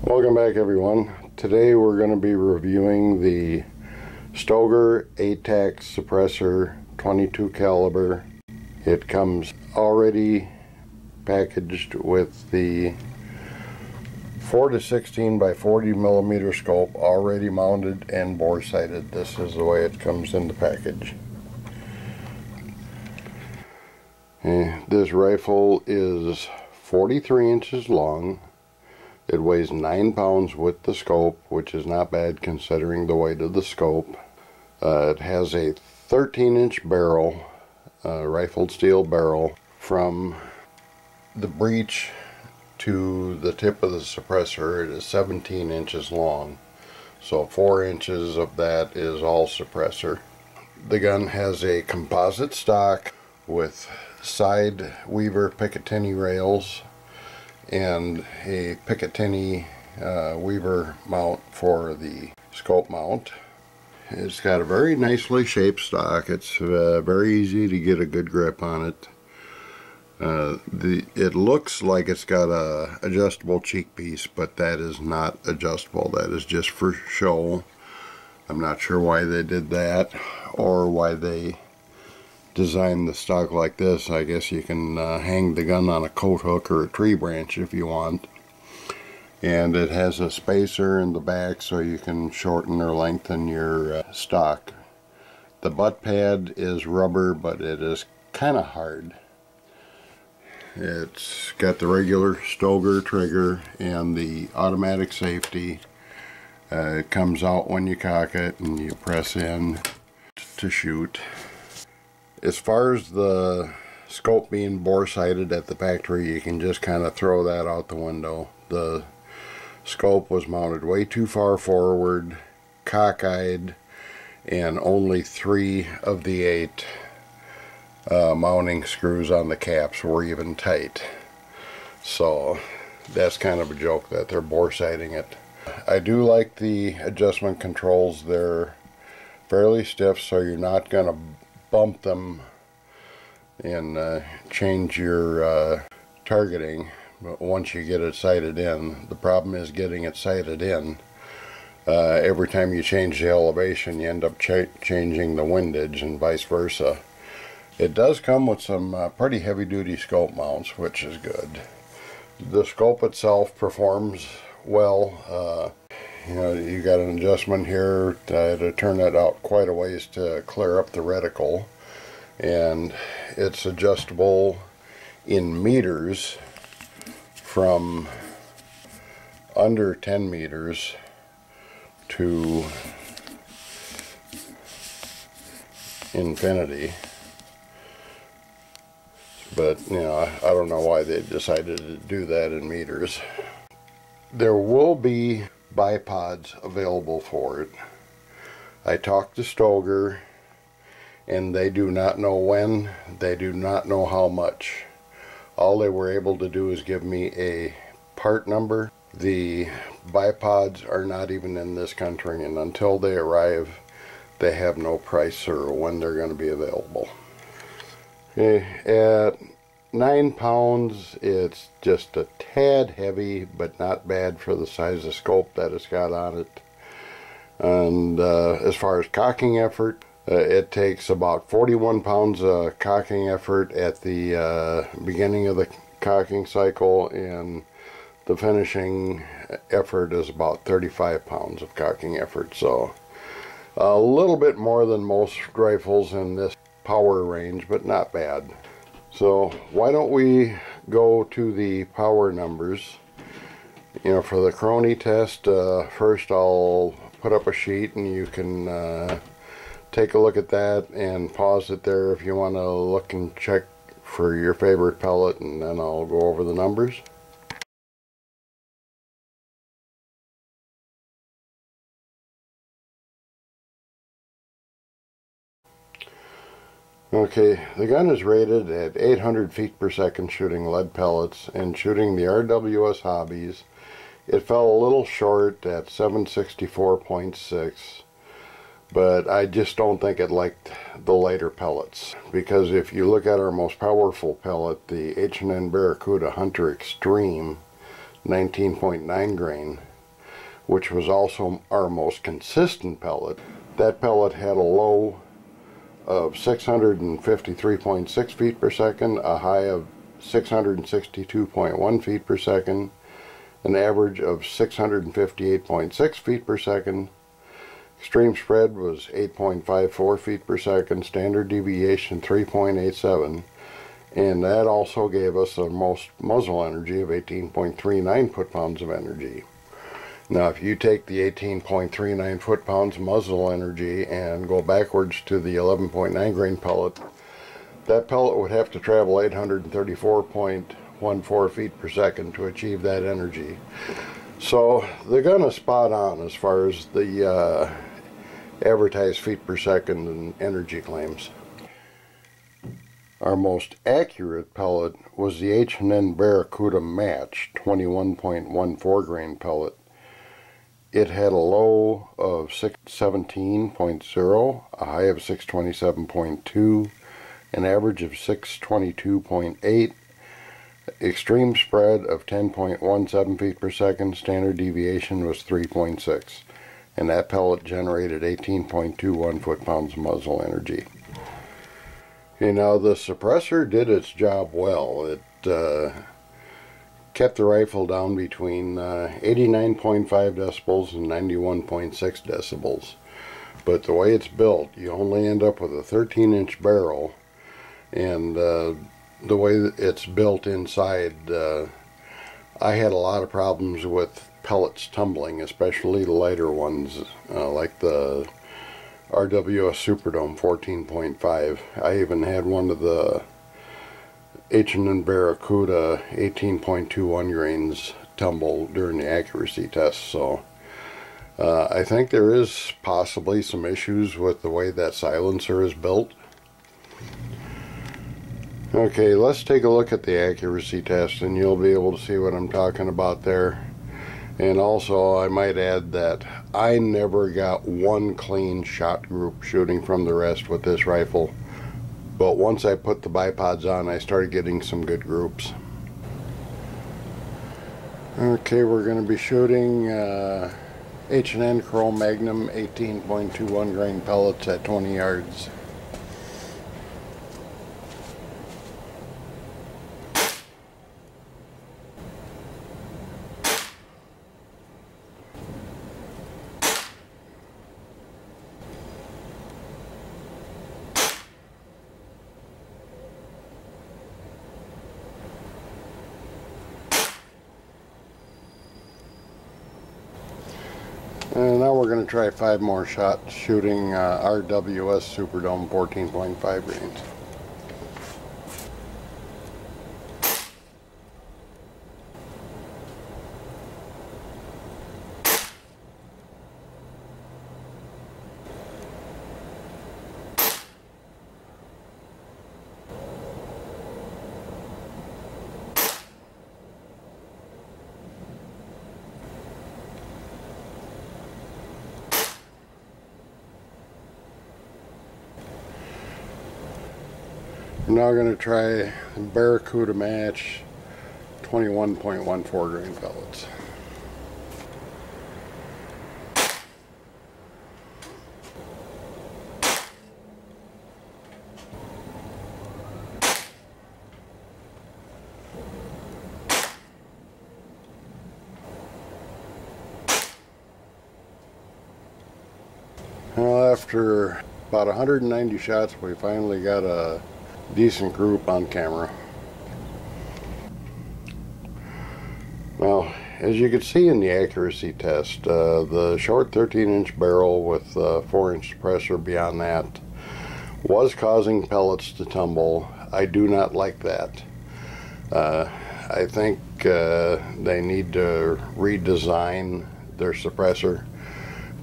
Welcome back, everyone. Today we're going to be reviewing the Stoeger ATAC Suppressor 22 caliber. It comes already packaged with the 4 to 16 by 40 millimeter scope already mounted and bore sighted. This is the way it comes in the package. This rifle is 43 inches long. It weighs 9 pounds with the scope, which is not bad considering the weight of the scope. It has a 13-inch barrel, rifled steel barrel. From the breech to the tip of the suppressor, it is 17 inches long. So 4 inches of that is all suppressor. The gun has a composite stock with side Weaver Picatinny rails and a Picatinny Weaver mount for the scope mount. It's got a very nicely shaped stock. It's very easy to get a good grip on it. It looks like it's got a adjustable cheek piece, but that is not adjustable. That is just for show. I'm not sure why they did that or why they designed the stock like this. I guess you can hang the gun on a coat hook or a tree branch if you want. And it has a spacer in the back so you can shorten or lengthen your stock. The butt pad is rubber, but it is kind of hard. It's got the regular Stoeger trigger and the automatic safety. It comes out when you cock it and you press in to shoot. As far as the scope being bore sighted at the factory, you can just kind of throw that out the window. The scope was mounted way too far forward, cockeyed, and only 3 of the 8 mounting screws on the caps were even tight. So that's kind of a joke that they're bore sighting it. I do like the adjustment controls. They're fairly stiff, so you're not going to bump them and change your targeting. But once you get it sighted in, the problem is getting it sighted in. Every time you change the elevation, you end up changing the windage and vice versa. It does come with some pretty heavy-duty scope mounts, which is good. The scope itself performs well. You got an adjustment here to turn it out quite a ways to clear up the reticle, and it's adjustable in meters from under 10 meters to infinity. But I don't know why they decided to do that in meters. There will be bipods available for it. I talked to Stoeger, and they do not know when, they do not know how much. All they were able to do is give me a part number. The bipods are not even in this country, and until they arrive, they have no price or when they're going to be available. Okay, at 9 pounds, it's just a tad heavy, but not bad for the size of scope that it's got on it. And as far as cocking effort, it takes about 41 pounds of cocking effort at the beginning of the cocking cycle, and the finishing effort is about 35 pounds of cocking effort. So a little bit more than most rifles in this power range, but not bad. So why don't we go to the power numbers. For the Crony test, first I'll put up a sheet and you can take a look at that and pause it there if you want to look and check for your favorite pellet, and then I'll go over the numbers. Okay, the gun is rated at 800 feet per second shooting lead pellets, and shooting the RWS Hobbies, it fell a little short at 764.6, but I just don't think it liked the lighter pellets, because if you look at our most powerful pellet, the H&N Barracuda Hunter Extreme 19.9 grain, which was also our most consistent pellet. That pellet had a low of 653.6 feet per second, a high of 662.1 feet per second, an average of 658.6 feet per second. Extreme spread was 8.54 feet per second, standard deviation 3.87, and that also gave us the most muzzle energy of 18.39 foot-pounds of energy. Now if you take the 18.39 foot-pounds muzzle energy and go backwards to the 11.9 grain pellet, that pellet would have to travel 834.14 feet per second to achieve that energy. So the gun is spot on as far as the advertised feet per second and energy claims. Our most accurate pellet was the H&N Barracuda Match 21.14 grain pellet. It had a low of 617.0, a high of 627.2, an average of 622.8, extreme spread of 10.17 feet per second, standard deviation was 3.6, and that pellet generated 18.21 foot-pounds muzzle energy. You know, the suppressor did its job well. It kept the rifle down between 89.5 decibels and 91.6 decibels. But the way it's built, you only end up with a 13-inch barrel, and the way it's built inside, I had a lot of problems with pellets tumbling, especially the lighter ones, like the RWS Superdome 14.5. I even had one of the H&N Barracuda 18.21 grains tumble during the accuracy test. So I think there is possibly some issues with the way that silencer is built. Okay, let's take a look at the accuracy test and you'll be able to see what I'm talking about there. And also I might add that I never got one clean shot group shooting from the rest with this rifle, but once I put the bipods on I started getting some good groups. Okay, we're going to be shooting H&N Chrome Magnum 18.21 grain pellets at 20 yards. And now we're going to try 5 more shots shooting RWS Superdome 14.5 grains. I'm now going to try Barracuda Match 21.14 grain pellets. Well, after about 190 shots, we finally got a decent group on camera. Now, as you can see in the accuracy test, the short 13-inch barrel with 4-inch suppressor beyond that was causing pellets to tumble. I do not like that. I think they need to redesign their suppressor,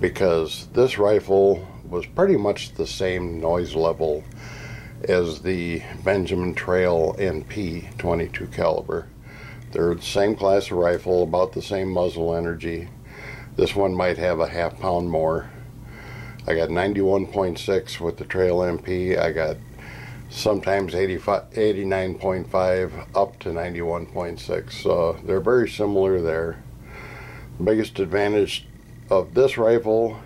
because this rifle was pretty much the same noise level as the Benjamin Trail NP 22 caliber. They're the same class of rifle, about the same muzzle energy. This one might have a half pound more. I got 91.6 with the Trail MP. I got sometimes 89.5 up to 91.6. So they're very similar there. The biggest advantage of this rifle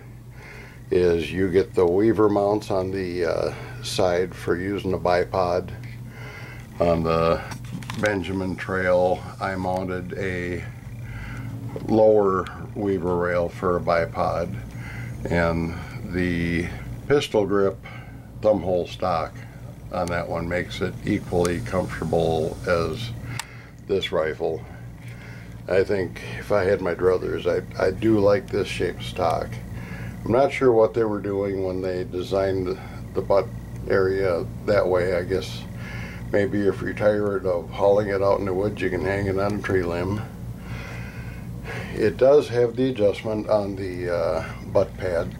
is you get the Weaver mounts on the side for using a bipod. On the Benjamin Trail, I mounted a lower Weaver rail for a bipod, and the pistol grip thumb hole stock on that one makes it equally comfortable as this rifle. I think if I had my druthers, I do like this shape stock. I'm not sure what they were doing when they designed the butt area that way. I guess maybe if you're tired of hauling it out in the woods, you can hang it on a tree limb. It does have the adjustment on the butt pad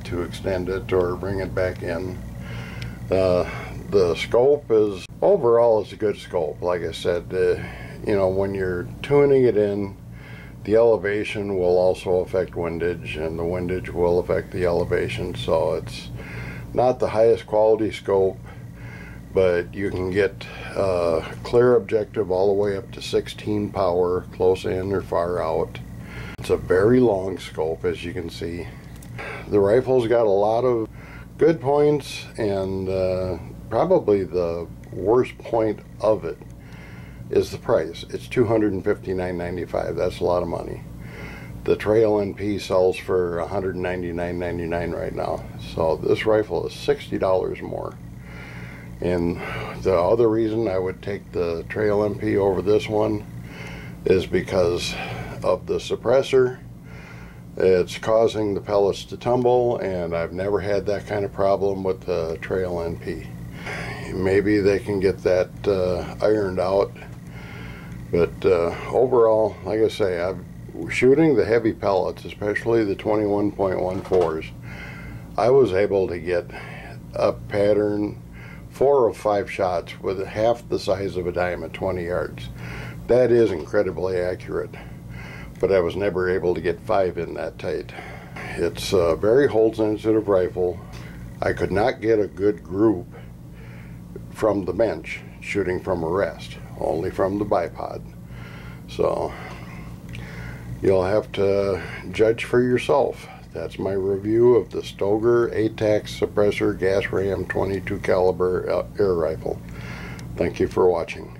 to extend it or bring it back in. The scope is, overall, it's a good scope. Like I said, you know, when you're tuning it in, the elevation will also affect windage, and the windage will affect the elevation. So it's not the highest quality scope, but you can get clear objective all the way up to 16 power, close in or far out. It's a very long scope, as you can see. The rifle's got a lot of good points, and probably the worst point of it is the price. It's $259.95. That's a lot of money. The Trail NP sells for $199.99 right now. So this rifle is $60 more. And the other reason I would take the Trail MP over this one is because of the suppressor. It's causing the pellets to tumble, and I've never had that kind of problem with the Trail NP. Maybe they can get that ironed out, but overall, like I say, shooting the heavy pellets, especially the 21.14s, I was able to get a pattern 4 of 5 shots with half the size of a dime at 20 yards. That is incredibly accurate, but I was never able to get 5 in that tight. It's a very hold sensitive rifle. I could not get a good group from the bench shooting from a rest, only from the bipod. So you'll have to judge for yourself. That's my review of the Stoeger ATAC Suppressor Gas Ram 22 caliber air rifle. Thank you for watching.